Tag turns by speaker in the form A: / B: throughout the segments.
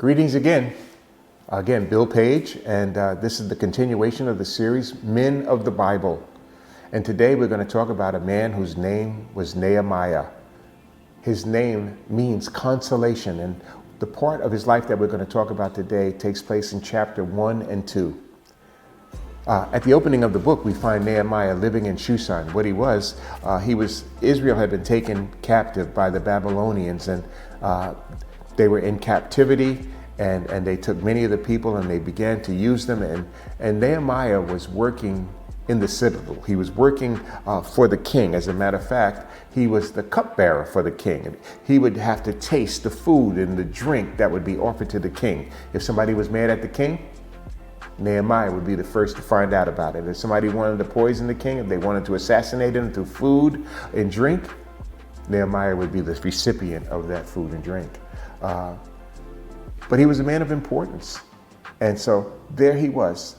A: Greetings again. Bill Page, and this is the continuation of the series, Men of the Bible. And today we're going to talk about a man whose name was Nehemiah. His name means consolation, and the part of his life that we're going to talk about today takes place in chapter 1 and 2. At the opening of the book, we find Nehemiah living in Shushan. What Israel had been taken captive by the Babylonians, and they were in captivity, and they took many of the people and they began to use them. And Nehemiah was working in the citadel. He was working for the king. As a matter of fact, he was the cupbearer for the king. He would have to taste the food and the drink that would be offered to the king. If somebody was mad at the king, Nehemiah would be the first to find out about it. If somebody wanted to poison the king, if they wanted to assassinate him through food and drink, Nehemiah would be the recipient of that food and drink. But he was a man of importance. And so there he was.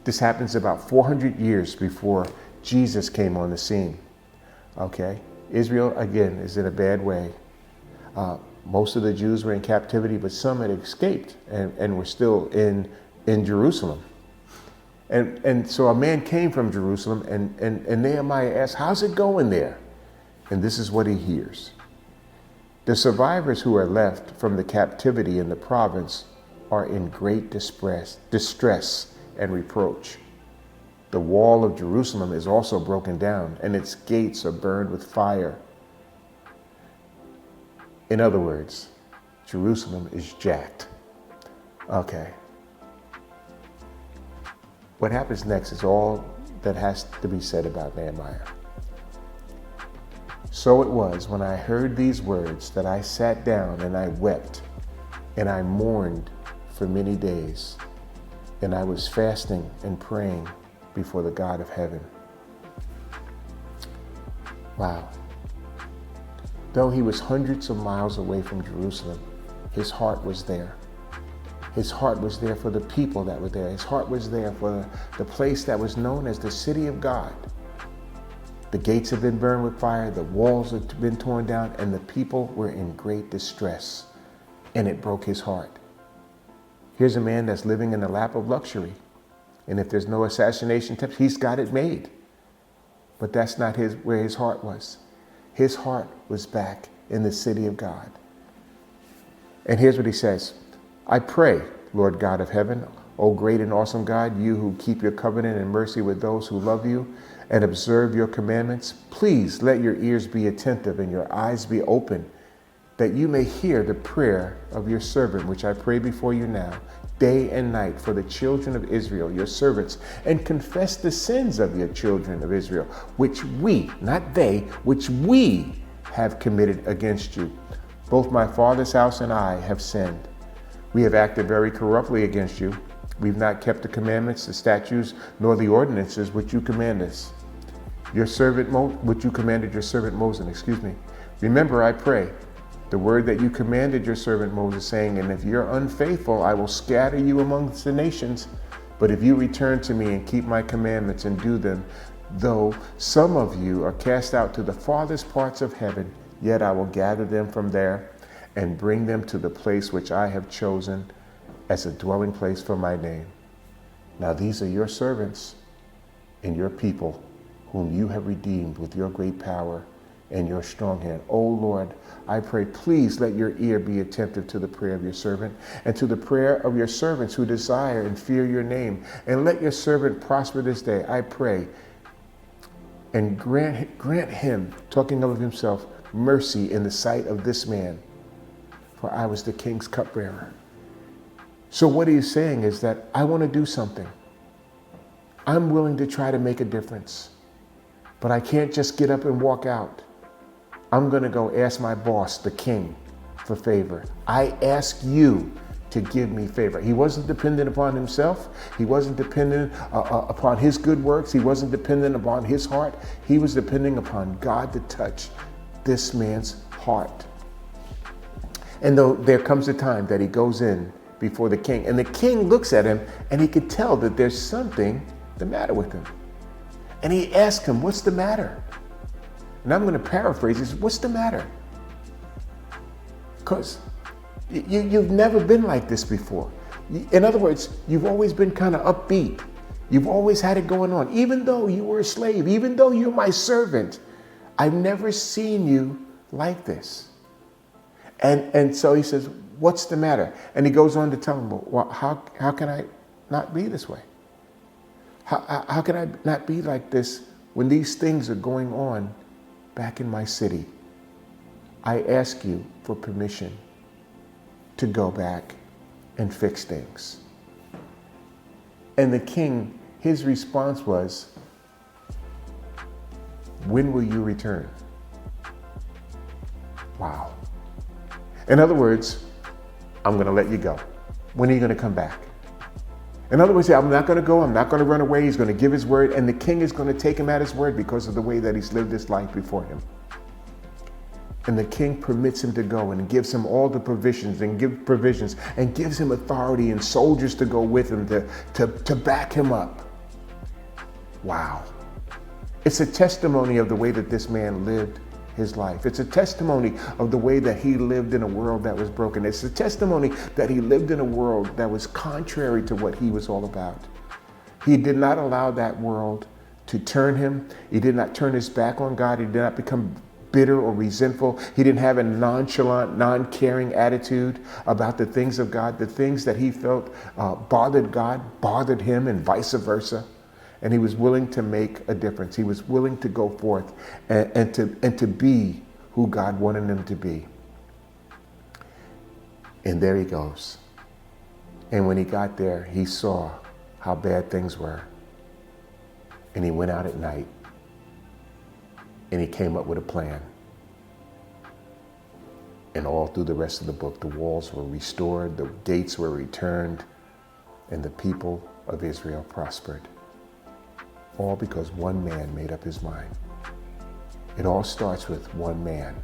A: This happens about 400 years before Jesus came on the scene. Okay, Israel, again, is in a bad way. Most of the Jews were in captivity, but some had escaped and were still in Jerusalem. And so a man came from Jerusalem, and Nehemiah asked, "How's it going there?" And this is what he hears. The survivors who are left from the captivity in the province are in great distress and reproach. The wall of Jerusalem is also broken down, and its gates are burned with fire. In other words, Jerusalem is jacked. Okay. What happens next is all that has to be said about Nehemiah. So it was when I heard these words that I sat down and I wept, and I mourned for many days, and I was fasting and praying before the God of heaven. Wow. Though he was hundreds of miles away from Jerusalem, his heart was there. His heart was there for the people that were there. His heart was there for the place that was known as the city of God. The gates had been burned with fire, the walls had been torn down, and the people were in great distress, and it broke his heart. Here's a man that's living in the lap of luxury, and if there's no assassination tips, he's got it made. But that's not where his heart was. His heart was back in the city of God. And here's what he says: I pray, Lord God of heaven, O great and awesome God, you who keep your covenant and mercy with those who love you and observe your commandments, please let your ears be attentive and your eyes be open, that you may hear the prayer of your servant, which I pray before you now, day and night, for the children of Israel, your servants, and confess the sins of your children of Israel, which we, not they, which we have committed against you. Both my father's house and I have sinned. We have acted very corruptly against you. We've not kept the commandments, the statutes, nor the ordinances which you command us. Which you commanded your servant Moses, Remember, I pray, the word that you commanded your servant Moses, saying, and if you're unfaithful, I will scatter you amongst the nations. But if you return to me and keep my commandments and do them, though some of you are cast out to the farthest parts of heaven, yet I will gather them from there and bring them to the place which I have chosen as a dwelling place for my name. Now these are your servants and your people, whom you have redeemed with your great power and your strong hand. O Lord, I pray, please let your ear be attentive to the prayer of your servant and to the prayer of your servants who desire and fear your name. And let your servant prosper this day, I pray. And grant him, talking of himself, mercy in the sight of this man, for I was the king's cupbearer. So what he's saying is that I want to do something. I'm willing to try to make a difference, but I can't just get up and walk out. I'm going to go ask my boss, the king, for favor. I ask you to give me favor. He wasn't dependent upon himself. He wasn't dependent upon his good works. He wasn't dependent upon his heart. He was depending upon God to touch this man's heart. And though there comes a time that he goes in before the king, and the king looks at him, and he could tell that there's something the matter with him. And he asks him, what's the matter? And I'm going to paraphrase this, what's the matter? Because You've never been like this before. In other words, you've always been kind of upbeat. You've always had it going on. Even though you were a slave, even though you're my servant, I've never seen you like this. And so he says, what's the matter? And he goes on to tell him, well, how can I not be this way? How can I not be like this when these things are going on back in my city? I ask you for permission to go back and fix things. And the king, his response was, when will you return? Wow. In other words, I'm going to let you go. When are you going to come back? In other words, I'm not going to go. I'm not going to run away. He's going to give his word. And the king is going to take him at his word because of the way that he's lived his life before him. And the king permits him to go and gives him all the provisions and gives him authority and soldiers to go with him to back him up. Wow. It's a testimony of the way that this man lived his life. It's a testimony of the way that he lived in a world that was broken. It's a testimony that he lived in a world that was contrary to what he was all about. He did not allow that world to turn him. He did not turn his back on God. He did not become bitter or resentful. He didn't have a nonchalant, non-caring attitude about the things of God. The things that he felt bothered God bothered him, and vice versa. And he was willing to make a difference. He was willing to go forth and to be who God wanted him to be. And there he goes. And when he got there, he saw how bad things were. And he went out at night. And he came up with a plan. And all through the rest of the book, the walls were restored, the gates were returned, and the people of Israel prospered. All because one man made up his mind. It all starts with one man.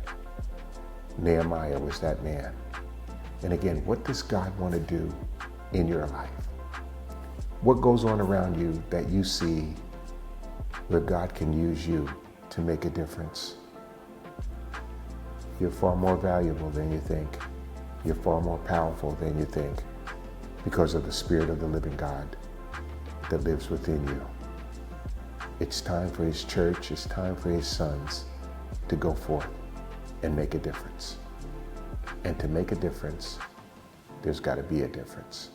A: Nehemiah was that man. And again, what does God want to do in your life? What goes on around you that you see where God can use you to make a difference? You're far more valuable than you think. You're far more powerful than you think because of the Spirit of the living God that lives within you. It's time for his church, it's time for his sons to go forth and make a difference. And to make a difference, there's got to be a difference.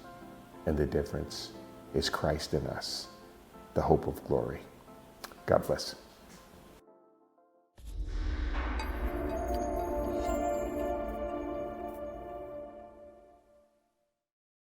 A: And the difference is Christ in us, the hope of glory. God bless.